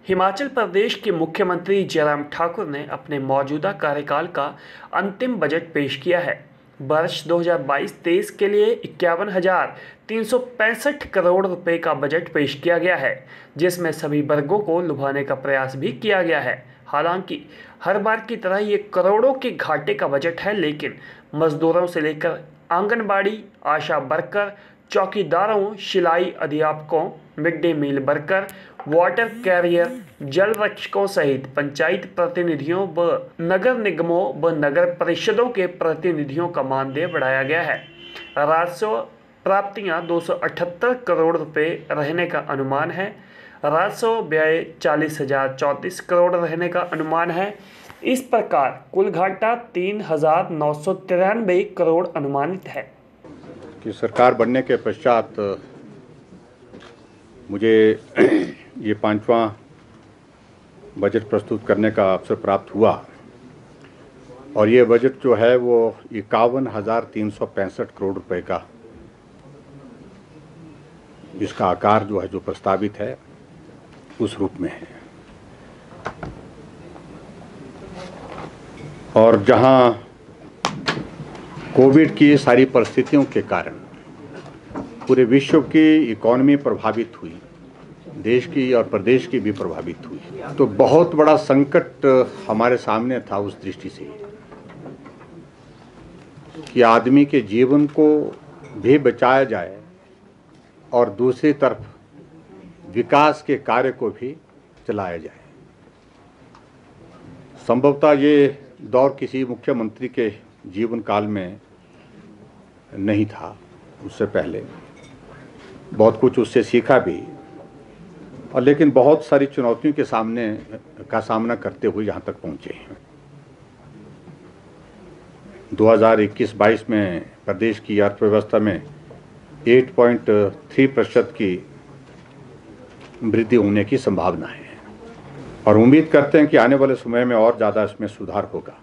हिमाचल प्रदेश के मुख्यमंत्री जयराम ठाकुर ने अपने मौजूदा कार्यकाल का अंतिम बजट पेश किया है। वर्ष 2022-23 के लिए 51,365 करोड़ रुपए का बजट पेश किया गया है, जिसमें सभी वर्गों को लुभाने का प्रयास भी किया गया है। हालांकि हर बार की तरह ये करोड़ों के घाटे का बजट है, लेकिन मजदूरों से लेकर आंगनबाड़ी, आशा वर्कर, चौकीदारों, सिलाई अध्यापकों, mid day meal worker, water carrier, जल रक्षकों सहित पंचायत प्रतिनिधियों व नगर निगमों व नगर परिषदों के प्रतिनिधियों का मानदेय बढ़ाया गया है। राजस्व प्राप्तियां 278 करोड़ रुपए रहने का अनुमान है। राजस्व व्यय 40,034 करोड़ रहने का अनुमान है। इस प्रकार कुल घाटा 3,993 करोड़ अनुमानित है। कि सरकार बनने के पश्चात मुझे ये 5वां बजट प्रस्तुत करने का अवसर प्राप्त हुआ और ये बजट जो है वो 51,365 करोड़ रुपए का इसका आकार जो है जो प्रस्तावित है उस रूप में है। और जहां कोविड की सारी परिस्थितियों के कारण पूरे विश्व की इकॉनमी प्रभावित हुई, देश की और प्रदेश की भी प्रभावित हुई, तो बहुत बड़ा संकट हमारे सामने था उस दृष्टि से कि आदमी के जीवन को भी बचाया जाए और दूसरी तरफ विकास के कार्य को भी चलाया जाए। संभवतः ये दौर किसी मुख्यमंत्री के जीवन काल में नहीं था। उससे पहले बहुत कुछ उससे सीखा भी, और लेकिन बहुत सारी चुनौतियों के सामना करते हुए यहाँ तक पहुँचे हैं। 2021-22 में प्रदेश की अर्थव्यवस्था में 8.3% की वृद्धि होने की संभावना है और उम्मीद करते हैं कि आने वाले समय में और ज़्यादा इसमें सुधार होगा।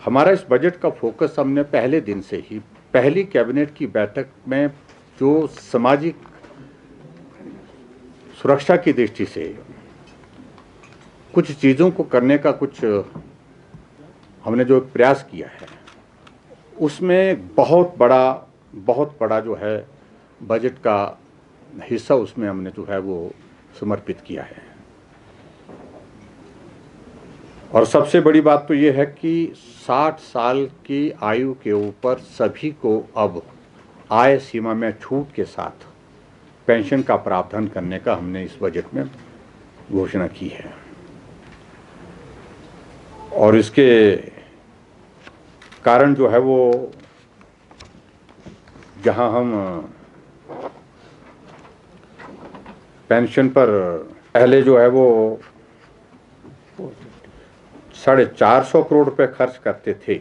हमारा इस बजट का फोकस हमने पहले दिन से ही पहली कैबिनेट की बैठक में जो सामाजिक सुरक्षा की दृष्टि से कुछ चीज़ों को करने का हमने जो प्रयास किया है उसमें बहुत बड़ा जो है बजट का हिस्सा उसमें हमने जो है वो समर्पित किया है। और सबसे बड़ी बात तो ये है कि 60 साल की आयु के ऊपर सभी को अब आय सीमा में छूट के साथ पेंशन का प्रावधान करने का हमने इस बजट में घोषणा की है। और इसके कारण जो है वो जहां हम पेंशन पर पहले जो है वो 450 करोड़ रुपए खर्च करते थे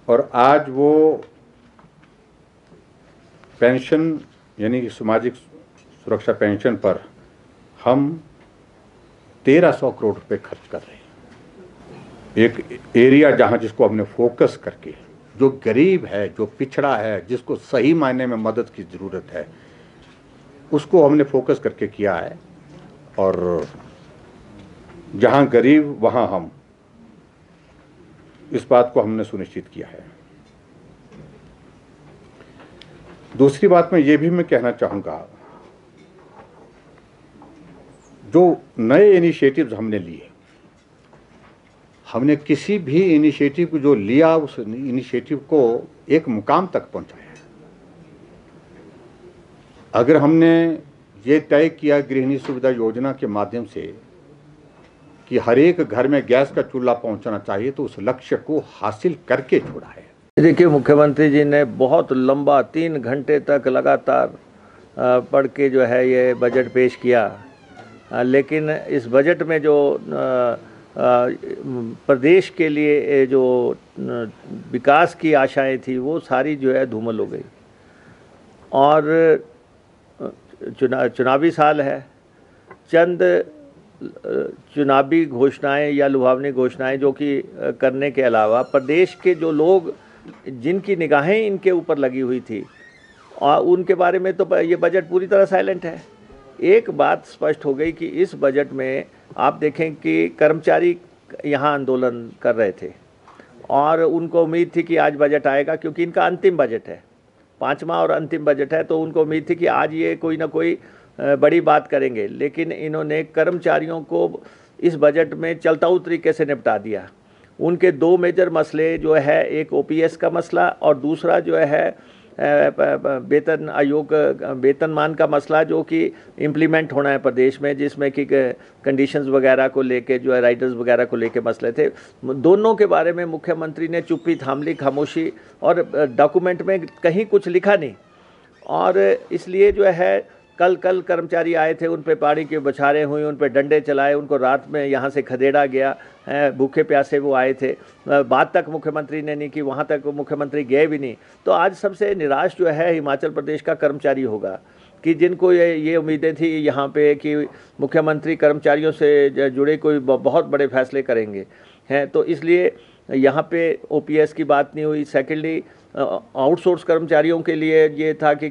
और आज वो पेंशन यानी कि सामाजिक सुरक्षा पेंशन पर हम 1,300 करोड़ रुपए खर्च कर रहे हैं। एक एरिया जहां जिसको हमने फोकस करके, जो गरीब है, जो पिछड़ा है, जिसको सही मायने में मदद की ज़रूरत है, उसको हमने फोकस करके किया है। और जहां गरीब वहां हम, इस बात को हमने सुनिश्चित किया है। दूसरी बात में ये भी मैं कहना चाहूँगा, जो नए इनिशिएटिव्स हमने लिए, हमने किसी भी इनिशिएटिव को जो लिया उस इनिशिएटिव को एक मुकाम तक पहुंचाया। अगर हमने ये तय किया गृहिणी सुविधा योजना के माध्यम से कि हर एक घर में गैस का चूल्हा पहुंचना चाहिए, तो उस लक्ष्य को हासिल करके छोड़ा है। देखिए, मुख्यमंत्री जी ने बहुत लंबा 3 घंटे तक लगातार पढ़ के जो है ये बजट पेश किया, लेकिन इस बजट में जो प्रदेश के लिए जो विकास की आशाएं थी वो सारी जो है धूमिल हो गई। और चुनावी साल है, चंद चुनावी घोषणाएं या लुभावनी घोषणाएं जो कि करने के अलावा प्रदेश के जो लोग जिनकी निगाहें इनके ऊपर लगी हुई थी और उनके बारे में तो ये बजट पूरी तरह साइलेंट है। एक बात स्पष्ट हो गई कि इस बजट में आप देखें कि कर्मचारी यहाँ आंदोलन कर रहे थे और उनको उम्मीद थी कि आज बजट आएगा, क्योंकि इनका अंतिम बजट है, 5वां और अंतिम बजट है, तो उनको उम्मीद थी कि आज ये कोई ना कोई बड़ी बात करेंगे। लेकिन इन्होंने कर्मचारियों को इस बजट में चलता तरीके से निपटा दिया। उनके 2 मेजर मसले जो है, एक ओपीएस का मसला और दूसरा जो है वेतन आयोग वेतनमान का मसला, जो कि इम्प्लीमेंट होना है प्रदेश में, जिसमें कि कंडीशंस वगैरह को लेके जो है राइडर्स वगैरह को लेके मसले थे। दोनों के बारे में मुख्यमंत्री ने चुप्पी थाम ली, खामोशी, और डॉक्यूमेंट में कहीं कुछ लिखा नहीं। और इसलिए जो है कल कर्मचारी आए थे, उन पे पानी की बौछारें हुई, उन पे डंडे चलाए, उनको रात में यहाँ से खदेड़ा गया, भूखे प्यासे वो आए थे, बात तक मुख्यमंत्री ने नहीं की, वहाँ तक मुख्यमंत्री गए भी नहीं। तो आज सबसे निराश जो है हिमाचल प्रदेश का कर्मचारी होगा, कि जिनको ये उम्मीदें थी यहाँ पे कि मुख्यमंत्री कर्मचारियों से जुड़े कोई बहुत बड़े फैसले करेंगे हैं। तो इसलिए यहाँ पे ओपीएस की बात नहीं हुई। सेकेंडली, आउटसोर्स कर्मचारियों के लिए ये था कि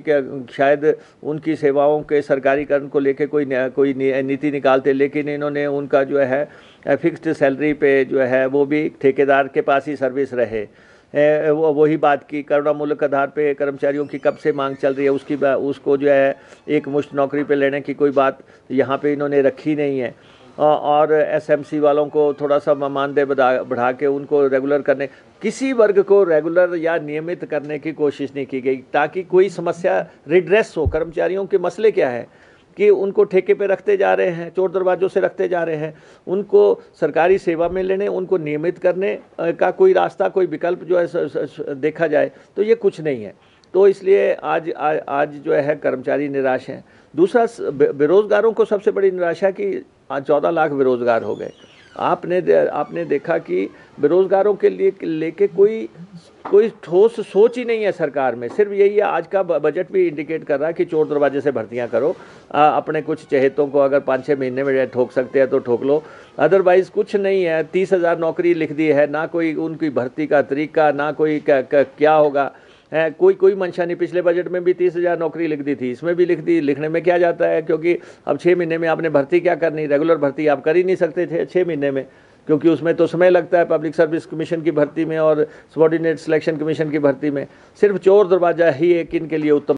शायद उनकी सेवाओं के सरकारीकरण को लेके कोई नीति निकालते, लेकिन इन्होंने उनका जो है फिक्स्ड सैलरी पे जो है वो भी ठेकेदार के पास ही सर्विस रहे। वही बात की, करुणामूलक आधार पे कर्मचारियों की कब से मांग चल रही है, उसको जो है एक मुश्त नौकरी पे लेने की कोई बात यहाँ पे इन्होंने रखी नहीं है। और एसएमसी वालों को थोड़ा सा मानदेय बढ़ा के उनको रेगुलर करने, किसी वर्ग को रेगुलर या नियमित करने की कोशिश नहीं की गई, ताकि कोई समस्या रिड्रेस हो। कर्मचारियों के मसले क्या है कि उनको ठेके पे रखते जा रहे हैं, चोर दरवाजों से रखते जा रहे हैं, उनको सरकारी सेवा में लेने, उनको नियमित करने का कोई रास्ता, कोई विकल्प जो है देखा जाए तो ये कुछ नहीं है। तो इसलिए आज जो है कर्मचारी निराश हैं। दूसरा, बेरोज़गारों को सबसे बड़ी निराशा कि आज 14 लाख बेरोज़गार हो गए। आपने देखा कि बेरोज़गारों के लिए लेके कोई ठोस सोच ही नहीं है सरकार में। सिर्फ यही है, आज का बजट भी इंडिकेट कर रहा है कि चोर दरवाजे से भर्तियां करो, अपने कुछ चहेतों को अगर 5-6 महीने में ठोक सकते हैं तो ठोक लो, अदरवाइज़ कुछ नहीं है। 30,000 नौकरी लिख दी है, ना कोई उनकी भर्ती का तरीका, ना कोई क्या होगा है, कोई मंशा नहीं। पिछले बजट में भी 30,000 नौकरी लिख दी थी, इसमें भी लिख दी। लिखने में क्या जाता है, क्योंकि अब 6 महीने में आपने भर्ती क्या करनी, रेगुलर भर्ती आप कर ही नहीं सकते थे 6 महीने में, क्योंकि उसमें तो समय लगता है पब्लिक सर्विस कमीशन की भर्ती में और सबॉर्डिनेट सिलेक्शन कमीशन की भर्ती में। सिर्फ चोर दरवाजा ही एक इनके लिए उत्तम